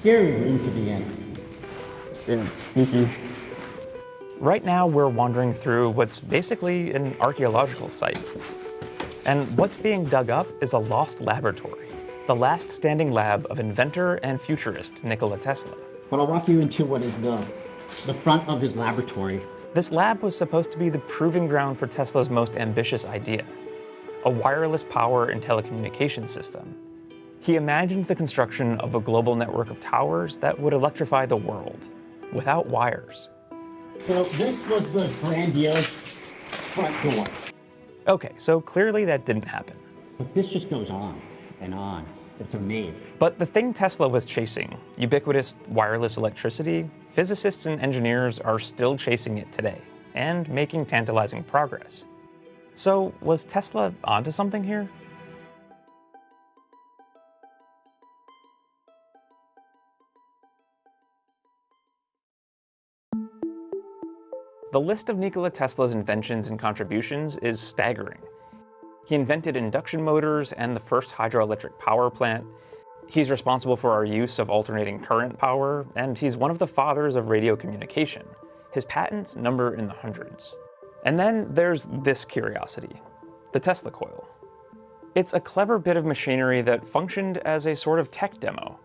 scary room to be in. It's spooky. Right now, we're wandering through what's basically an archaeological site. And what's being dug up is a lost laboratory, the last standing lab of inventor and futurist Nikola Tesla. But I'll walk you into what is the front of his laboratory. This lab was supposed to be the proving ground for Tesla's most ambitious idea, a wireless power and telecommunications system. He imagined the construction of a global network of towers that would electrify the world, without wires. So this was the grandiose front door. Okay, so clearly that didn't happen. But this just goes on and on. It's a maze. But the thing Tesla was chasing, ubiquitous wireless electricity, physicists and engineers are still chasing it today, and making tantalizing progress. So was Tesla onto something here? The list of Nikola Tesla's inventions and contributions is staggering. He invented induction motors and the first hydroelectric power plant. He's responsible for our use of alternating current power, and he's one of the fathers of radio communication. His patents number in the hundreds. And then there's this curiosity, the Tesla coil. It's a clever bit of machinery that functioned as a sort of tech demo.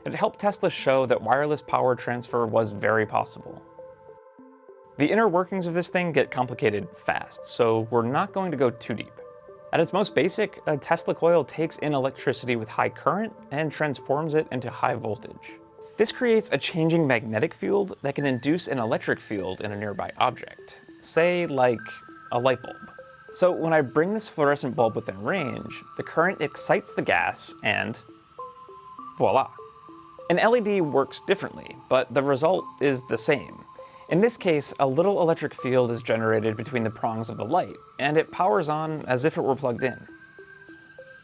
It helped Tesla show that wireless power transfer was very possible. The inner workings of this thing get complicated fast, so we're not going to go too deep. At its most basic, a Tesla coil takes in electricity with high current and transforms it into high voltage. This creates a changing magnetic field that can induce an electric field in a nearby object, say like a light bulb. So when I bring this fluorescent bulb within range, the current excites the gas and voila. An LED works differently, but the result is the same. In this case, a little electric field is generated between the prongs of the light, and it powers on as if it were plugged in.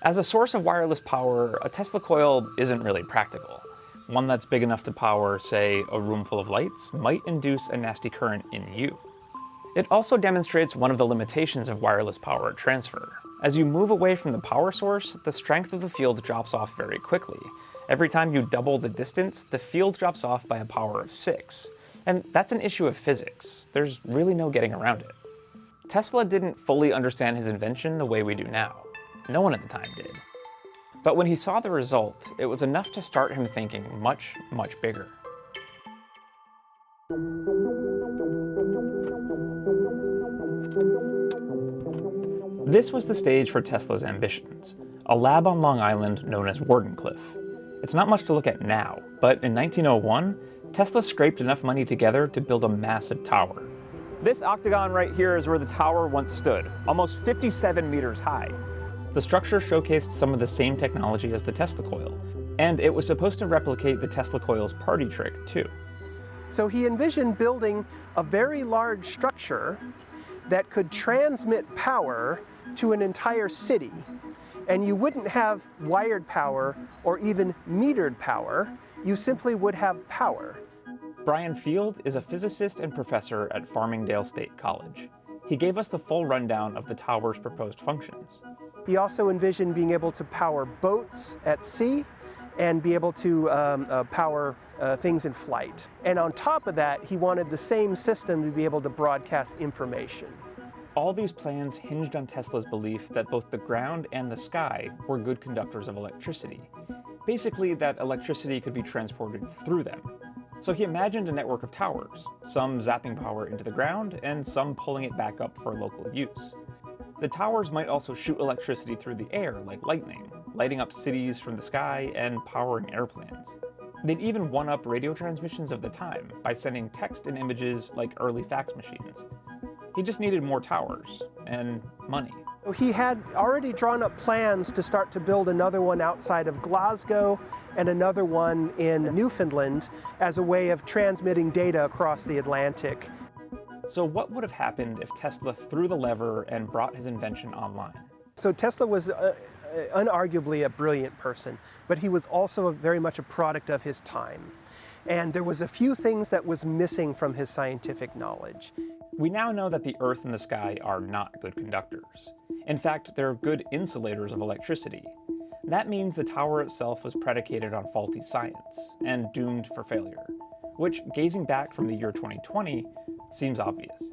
As a source of wireless power, a Tesla coil isn't really practical. One that's big enough to power, say, a room full of lights might induce a nasty current in you. It also demonstrates one of the limitations of wireless power transfer. As you move away from the power source, the strength of the field drops off very quickly. Every time you double the distance, the field drops off by a power of 6. And that's an issue of physics. There's really no getting around it. Tesla didn't fully understand his invention the way we do now. No one at the time did. But when he saw the result, it was enough to start him thinking much, much bigger. This was the stage for Tesla's ambitions, a lab on Long Island known as Wardenclyffe. It's not much to look at now, but in 1901, Tesla scraped enough money together to build a massive tower. This octagon right here is where the tower once stood, almost 57 meters high. The structure showcased some of the same technology as the Tesla coil, and it was supposed to replicate the Tesla coil's party trick, too. So he envisioned building a very large structure that could transmit power to an entire city. And you wouldn't have wired power or even metered power, you simply would have power. Brian Field is a physicist and professor at Farmingdale State College. He gave us the full rundown of the tower's proposed functions. He also envisioned being able to power boats at sea and be able to power things in flight. And on top of that, he wanted the same system to be able to broadcast information. All these plans hinged on Tesla's belief that both the ground and the sky were good conductors of electricity. Basically, that electricity could be transported through them. So he imagined a network of towers, some zapping power into the ground and some pulling it back up for local use. The towers might also shoot electricity through the air like lightning, lighting up cities from the sky and powering airplanes. They'd even one-up radio transmissions of the time by sending text and images like early fax machines. He just needed more towers and money. He had already drawn up plans to start to build another one outside of Glasgow and another one in Newfoundland as a way of transmitting data across the Atlantic. So what would have happened if Tesla threw the lever and brought his invention online? So Tesla was unarguably a brilliant person, but he was also very much a product of his time. And there was a few things that was missing from his scientific knowledge. We now know that the Earth and the sky are not good conductors. In fact, they're good insulators of electricity. That means the tower itself was predicated on faulty science and doomed for failure, which, gazing back from the year 2020, seems obvious.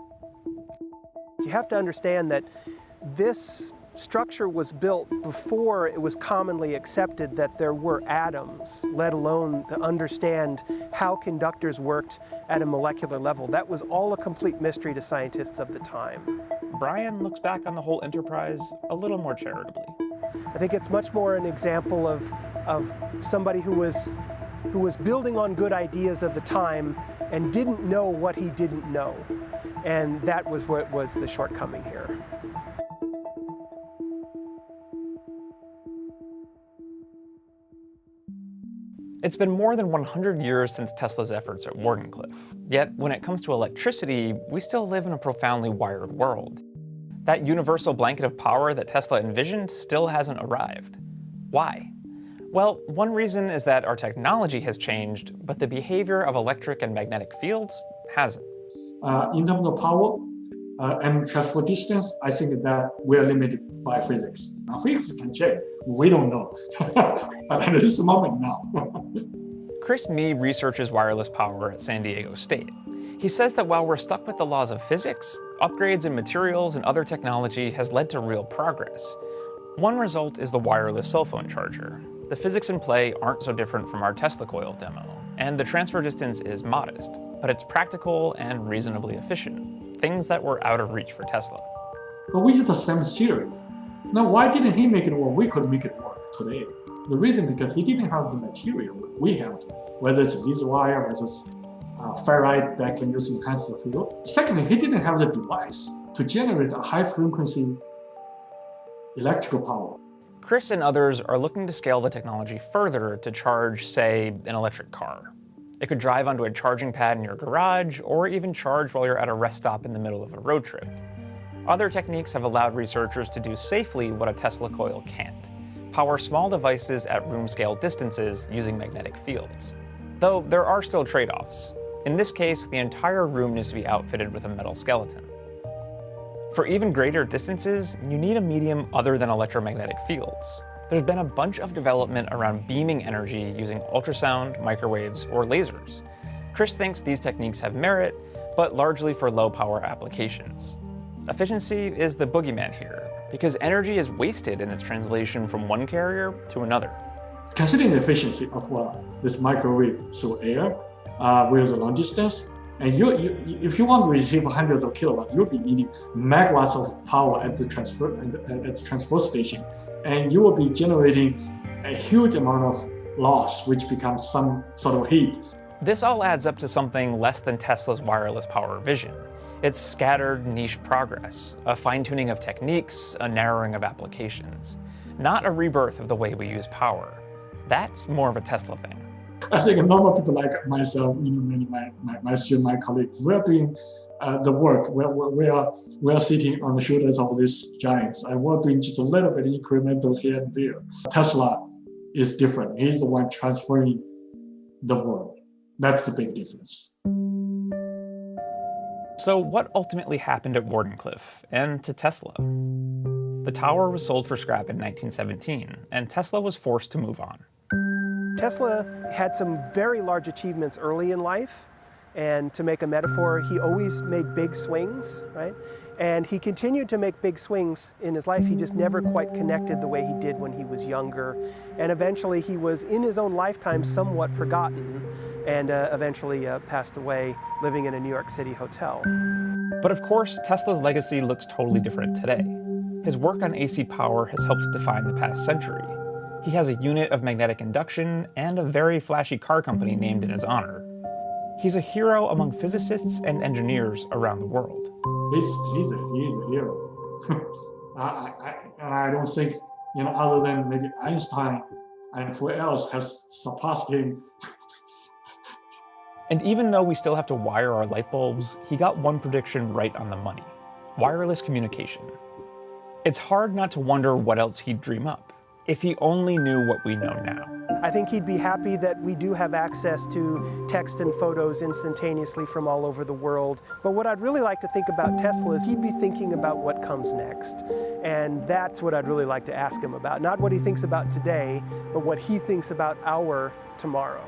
You have to understand that this structure was built before it was commonly accepted that there were atoms, let alone to understand how conductors worked at a molecular level. That was all a complete mystery to scientists of the time. Brian looks back on the whole enterprise a little more charitably. I think it's much more an example of somebody who was building on good ideas of the time and didn't know what he didn't know. And that was what was the shortcoming here. It's been more than 100 years since Tesla's efforts at Wardenclyffe. Yet, when it comes to electricity, we still live in a profoundly wired world. That universal blanket of power that Tesla envisioned still hasn't arrived. Why? Well, one reason is that our technology has changed, but the behavior of electric and magnetic fields hasn't. In terms of power and transfer distance, I think that we're limited by physics. Now, physics can change. We don't know. But at this moment now. Chris Mee researches wireless power at San Diego State. He says that while we're stuck with the laws of physics, upgrades in materials and other technology has led to real progress. One result is the wireless cell phone charger. The physics in play aren't so different from our Tesla coil demo, and the transfer distance is modest, but it's practical and reasonably efficient, things that were out of reach for Tesla. But we use the same theory. Now, why didn't he make it work? We could make it work today. The reason because he didn't have the material we have, whether it's this wire, whether it's ferrite that can use enhance the field. Secondly, he didn't have the device to generate a high frequency electrical power. Chris and others are looking to scale the technology further to charge, say, an electric car. It could drive onto a charging pad in your garage, or even charge while you're at a rest stop in the middle of a road trip. Other techniques have allowed researchers to do safely what a Tesla coil can't: power small devices at room-scale distances using magnetic fields. Though there are still trade-offs. In this case, the entire room needs to be outfitted with a metal skeleton. For even greater distances, you need a medium other than electromagnetic fields. There's been a bunch of development around beaming energy using ultrasound, microwaves, or lasers. Chris thinks these techniques have merit, but largely for low-power applications. Efficiency is the boogeyman here, because energy is wasted in its translation from one carrier to another. Considering the efficiency of this microwave through air with a long distance, and if you want to receive hundreds of kilowatts, you'll be needing megawatts of power at the transfer station, and you will be generating a huge amount of loss, which becomes some sort of heat. This all adds up to something less than Tesla's wireless power vision. It's scattered niche progress, a fine-tuning of techniques, a narrowing of applications, not a rebirth of the way we use power. That's more of a Tesla thing. I think normal people like myself, many my students, my colleagues, we're doing the work. We are sitting on the shoulders of these giants, and we're doing just a little bit incremental here and there. Tesla is different. He's the one transforming the world. That's the big difference. So what ultimately happened at Wardenclyffe and to Tesla? The tower was sold for scrap in 1917, and Tesla was forced to move on. Tesla had some very large achievements early in life, and to make a metaphor, he always made big swings, right? And he continued to make big swings in his life. He just never quite connected the way he did when he was younger. And eventually he was, in his own lifetime, somewhat forgotten, and eventually passed away living in a New York City hotel. But of course, Tesla's legacy looks totally different today. His work on AC power has helped define the past century. He has a unit of magnetic induction and a very flashy car company named in his honor. He's a hero among physicists and engineers around the world. He's a hero. I don't think, other than maybe Einstein and who else has surpassed him. And even though we still have to wire our light bulbs, he got one prediction right on the money: wireless communication. It's hard not to wonder what else he'd dream up. If he only knew what we know now. I think he'd be happy that we do have access to text and photos instantaneously from all over the world. But what I'd really like to think about Tesla is he'd be thinking about what comes next. And that's what I'd really like to ask him about. Not what he thinks about today, but what he thinks about our tomorrow.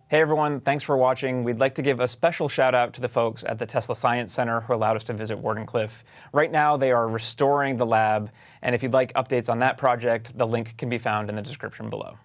Hey everyone, thanks for watching. We'd like to give a special shout out to the folks at the Tesla Science Center who allowed us to visit Wardenclyffe. Right now they are restoring the lab, and if you'd like updates on that project, the link can be found in the description below.